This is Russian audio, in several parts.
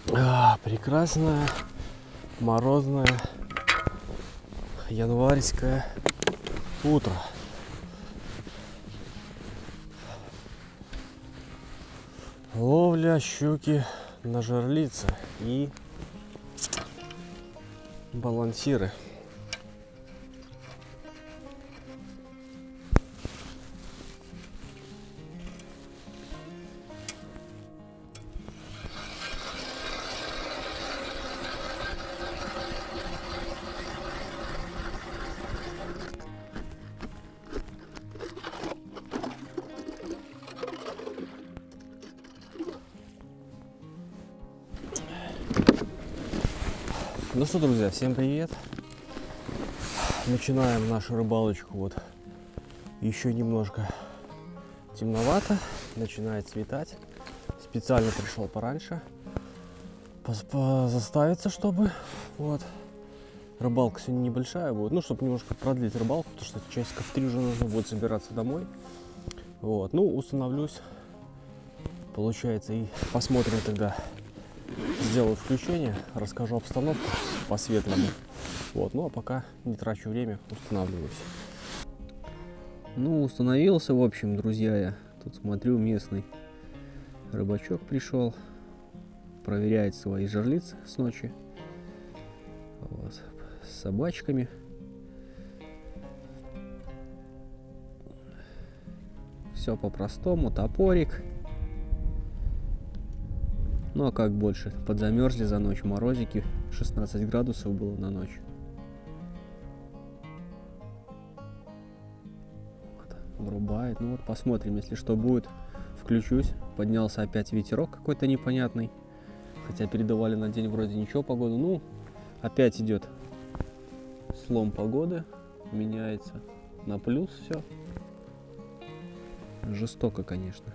Прекрасное морозное январское утро. Ловля щуки на жерлице и балансиры. Ну что, друзья, всем привет! Начинаем нашу рыбалочку. Вот еще немножко темновато, начинает светать. Специально пришел пораньше, заставиться, чтобы вот рыбалка сегодня небольшая будет, ну чтобы немножко продлить рыбалку, потому что часиков 3 уже нужно будет собираться домой. Вот, ну установлюсь, получается, и посмотрим тогда. Сделаю включение, расскажу обстановку по-светлому. Вот, ну а пока не трачу время, устанавливаюсь. Ну, установился, в общем, друзья, я тут смотрю, местный рыбачок пришел, проверяет свои жерлицы с ночи. Вот, с собачками. Все по-простому, топорик. Ну а как больше? Подзамерзли за ночь, морозики, 16 градусов было на ночь. Вот, врубает. Ну вот посмотрим, если что будет, включусь. Поднялся опять ветерок какой-то непонятный. Хотя передавали на день вроде ничего погоду. Ну, опять идет слом погоды. Меняется на плюс все. Жестоко, конечно.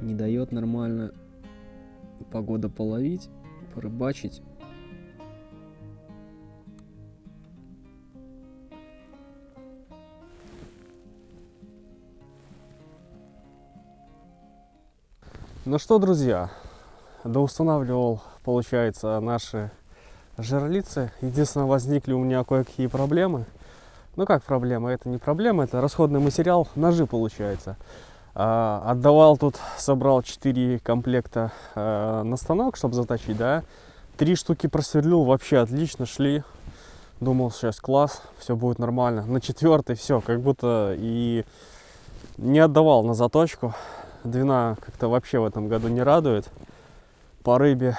Не дает нормально погода половить, порыбачить. Ну что, друзья, доустанавливал, получается, наши жерлицы. Единственное, возникли у меня кое-какие проблемы. Ну как проблема? Это не проблема, это расходный материал, ножи, получается. Отдавал тут, собрал 4 комплекта на станок, чтобы заточить, да. 3 штуки просверлил, вообще отлично шли. Думал, сейчас класс, все будет нормально. На 4-й все, как будто и не отдавал на заточку. Двина как-то вообще в этом году не радует. По рыбе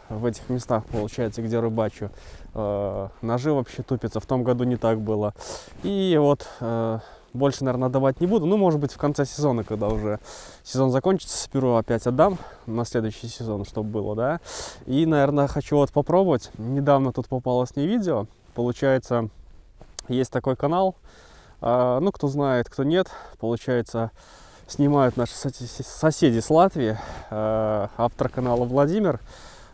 в этих местах, получается, где рыбачу, ножи вообще тупятся. В том году не так было. И вот... больше, наверное, отдавать не буду. Ну, может быть, в конце сезона, когда уже сезон закончится, соберу, опять отдам на следующий сезон, чтобы было, да. И, наверное, хочу вот попробовать. Недавно тут попалось мне видео. Получается, есть такой канал. Ну, кто знает, кто нет. Получается, снимают наши соседи с Латвии. Автор канала Владимир.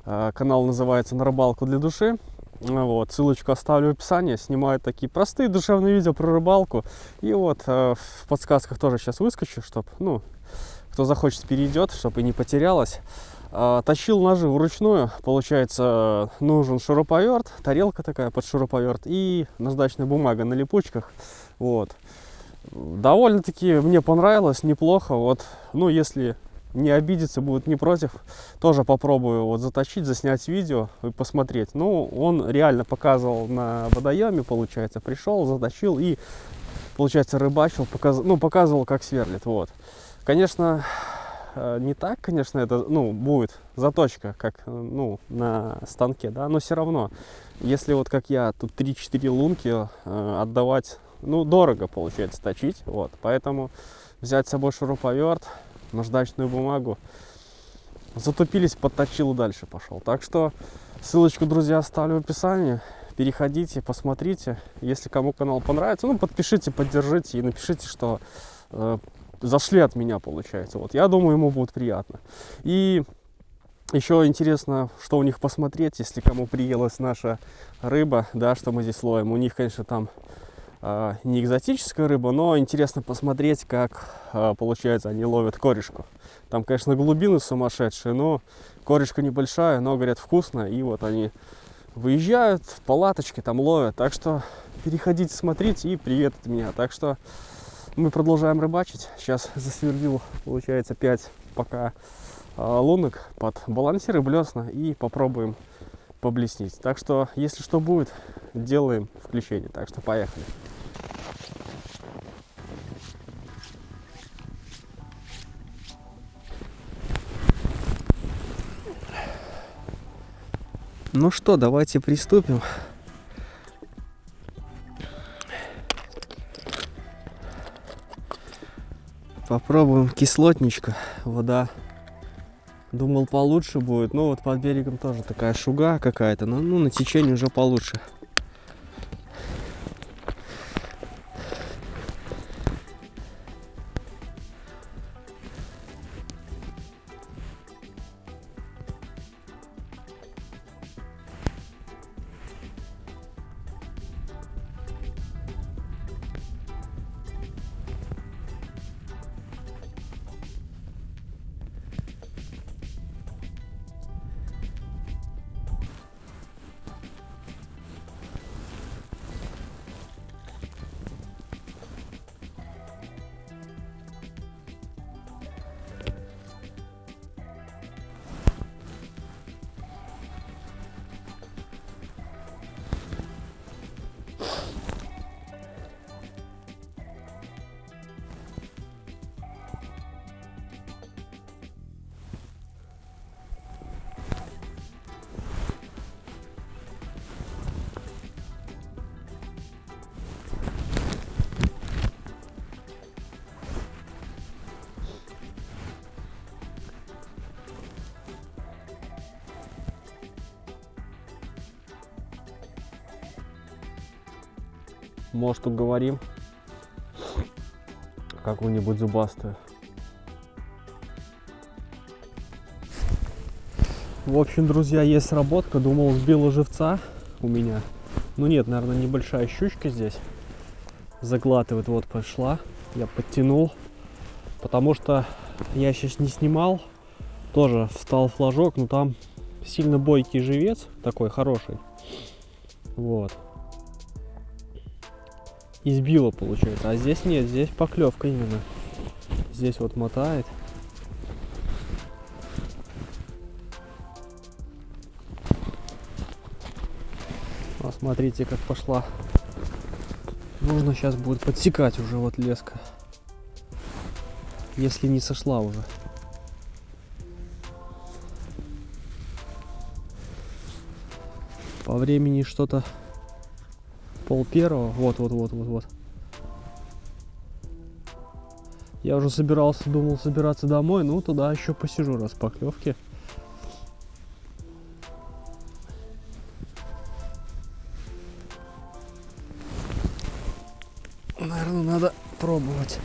Канал называется «На рыбалку для души». Вот, ссылочку оставлю в описании. Снимают такие простые душевные видео про рыбалку. И вот в подсказках тоже сейчас выскочу, чтобы, ну, кто захочет, перейдет, чтобы и не потерялось. Тащил ножи вручную. Получается, нужен шуруповерт, тарелка такая под шуруповерт и наждачная бумага на липучках. Вот. Довольно-таки мне понравилось, неплохо. Вот, ну, если не обидеться, будет не против, тоже попробую вот заточить, заснять видео и посмотреть. Ну, он реально показывал на водоеме, получается, пришел, заточил и, получается, рыбачил, показывал, как сверлит. Вот. Конечно, не так, конечно, это, ну, будет заточка, как, ну, на станке, да, но все равно, если вот как я, тут 3-4 лунки отдавать, ну, дорого, получается, точить, вот, поэтому взять с собой шуруповерт, наждачную бумагу, затупились, подточил и дальше пошел. Так что ссылочку, друзья, оставлю в описании. Переходите, посмотрите. Если кому канал понравится, ну, подпишите, поддержите и напишите, что зашли от меня, получается. Вот, я думаю, ему будет приятно. И еще интересно, что у них посмотреть, если кому приелась наша рыба, да, что мы здесь ловим. У них, конечно, там не экзотическая рыба, но интересно посмотреть, как получается они ловят корешку. Там, конечно, глубины сумасшедшие, но корешка небольшая, но, говорят, вкусно. И вот они выезжают в палаточке, там ловят. Так что переходите, смотрите, и привет от меня. Так что мы продолжаем рыбачить. Сейчас засверлил, получается, 5 пока лунок под балансиры блесна и попробуем поблеснить. Так что, если что будет, делаем включение. Так что поехали. Ну что, давайте приступим. Попробуем кислотничка. Вода, думал, получше будет. Но вот под берегом тоже такая шуга какая-то. Но ну, на течении уже получше. Может, уговорим какую-нибудь зубастую. В общем, друзья, есть сработка. Думал, сбила живца у меня. Ну нет, наверное, небольшая щучка здесь заглатывает. Вот пошла. Я подтянул, потому что я сейчас не снимал. Тоже встал флажок, но там сильно бойкий живец, такой хороший. Вот. И сбило, получается. А здесь нет, здесь поклевка именно. Здесь вот мотает. А смотрите, как пошла. Нужно сейчас будет подсекать уже вот леска. Если не сошла уже. По времени что-то пол-первого. Вот. Я уже собирался, думал собираться домой, ну туда еще посижу раз поклевки. Наверное, надо пробовать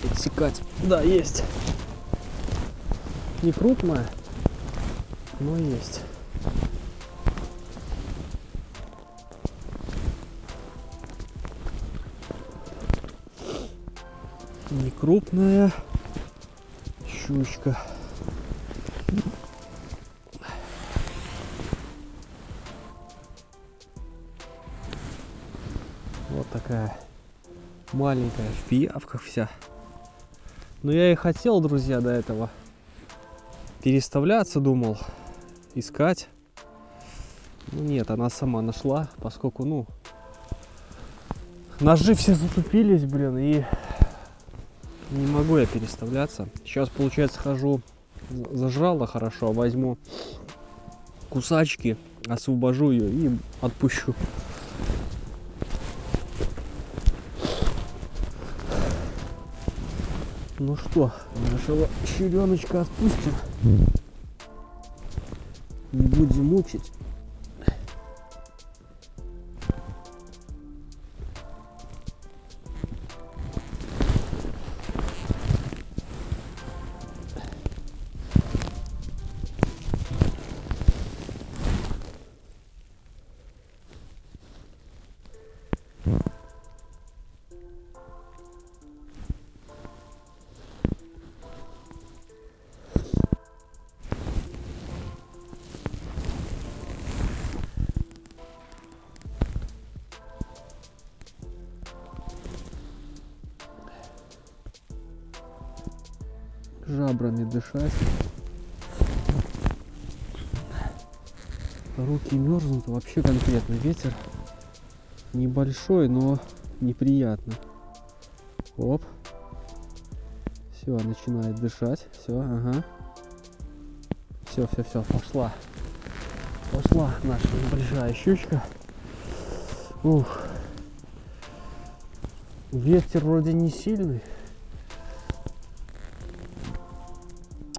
подсекать. Да, есть. Не крупная, но есть. Не крупная щучка. Вот такая маленькая, в пиявках вся. Но я и хотел, друзья, до этого переставляться, думал, искать. Ну нет, она сама нашла, поскольку, ну, ножи все затупились, блин, и не могу я переставляться. Сейчас, получается, хожу, зажрала хорошо, возьму кусачки, освобожу ее и отпущу. Ну что, нашего череночка отпустим. Не будем мучить. жабрами дышать. Руки мерзнут вообще конкретно. Ветер небольшой, но неприятно. Оп. Все, начинает дышать. Все, ага. Все, пошла. Пошла наша небольшая щучка. Ух. Ветер вроде не сильный.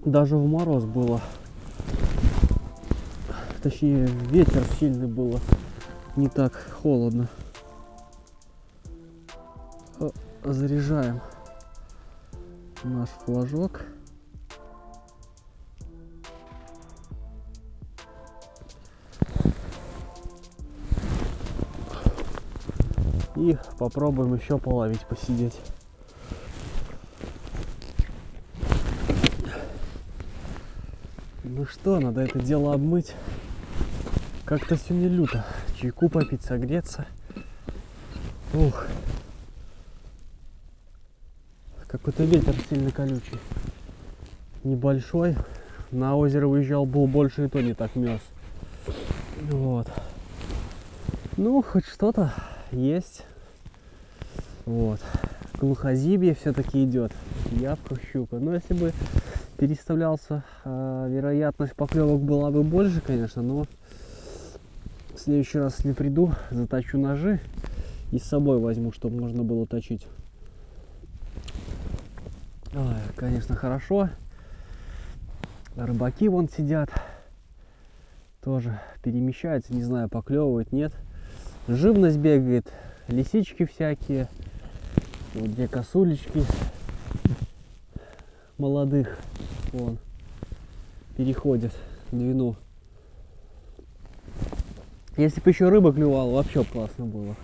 Даже в мороз было. Точнее, ветер сильный было. Не так холодно. Заряжаем наш флажок. И попробуем еще половить, посидеть. Ну что, надо это дело обмыть. Как-то сегодня люто. Чайку попить, согреться. Ух. Какой-то ветер сильно колючий. Небольшой. На озеро выезжал, был больше, и то не так мерз. Вот. Ну, хоть что-то есть. Вот. Глухозибье все-таки идет. Явка, щука. Но если бы переставлялся, вероятность поклевок была бы больше, конечно, но в следующий раз, если приду, заточу ножи и с собой возьму, чтобы можно было точить. Ой, конечно, хорошо. Рыбаки вон сидят. Тоже перемещаются, не знаю, поклевывает, нет. Живность бегает, лисички всякие. Вот где косулечки молодых. Вон. Переходят Двину. Если бы еще рыба клювала, вообще классно было.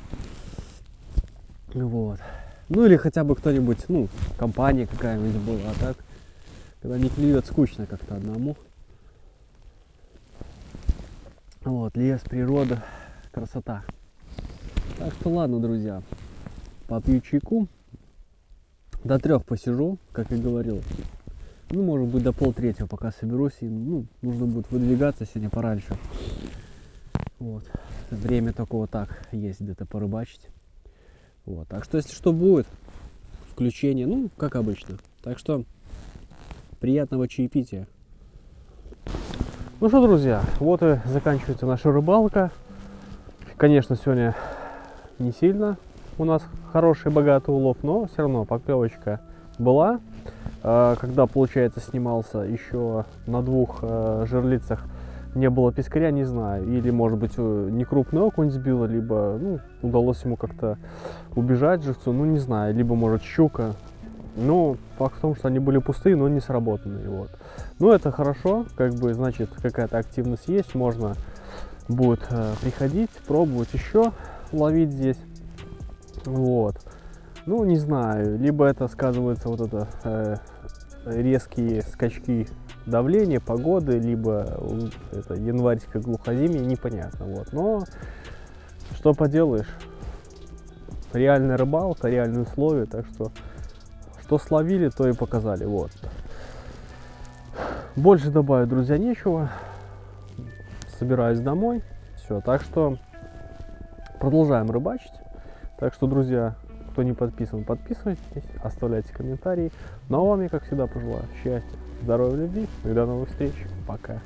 Вот. Ну или хотя бы кто-нибудь, ну, компания какая-нибудь была, а так, когда не клюет, скучно как-то одному. Вот, лес, природа, красота. Так что ладно, друзья, попью чайку, до 3 посижу, как и говорил. Ну, может быть, до 2:30, пока соберусь, и, ну, нужно будет выдвигаться сегодня пораньше. Вот, время только вот так есть, где-то порыбачить. Вот, так что, если что будет, включение, ну, как обычно. Так что, приятного чаепития. Ну что, друзья, вот и заканчивается наша рыбалка. Конечно, сегодня не сильно у нас хороший, богатый улов, но все равно поклевочка была. Когда, получается, снимался еще на 2 жерлицах, не было пескаря, не знаю. Или, может быть, не крупный окунь сбило, либо, ну, удалось ему как-то убежать живцу, ну, не знаю. Либо, может, щука. Но факт в том, что они были пустые, но не сработанные. Вот. Ну, это хорошо, как бы, значит, какая-то активность есть. Можно будет приходить, пробовать еще ловить здесь. Вот. Ну, не знаю, либо это сказывается вот это резкие скачки давления, погоды, либо это январьское глухозимье, непонятно. Вот. Но что поделаешь, реальная рыбалка, реальные условия, так что словили, то и показали. Вот. Больше добавить, друзья, нечего. Собираюсь домой. Все, так что продолжаем рыбачить. Так что, друзья, кто не подписан, подписывайтесь, оставляйте комментарии. Ну а вам я, как всегда, пожелаю счастья, здоровья, любви и до новых встреч. Пока.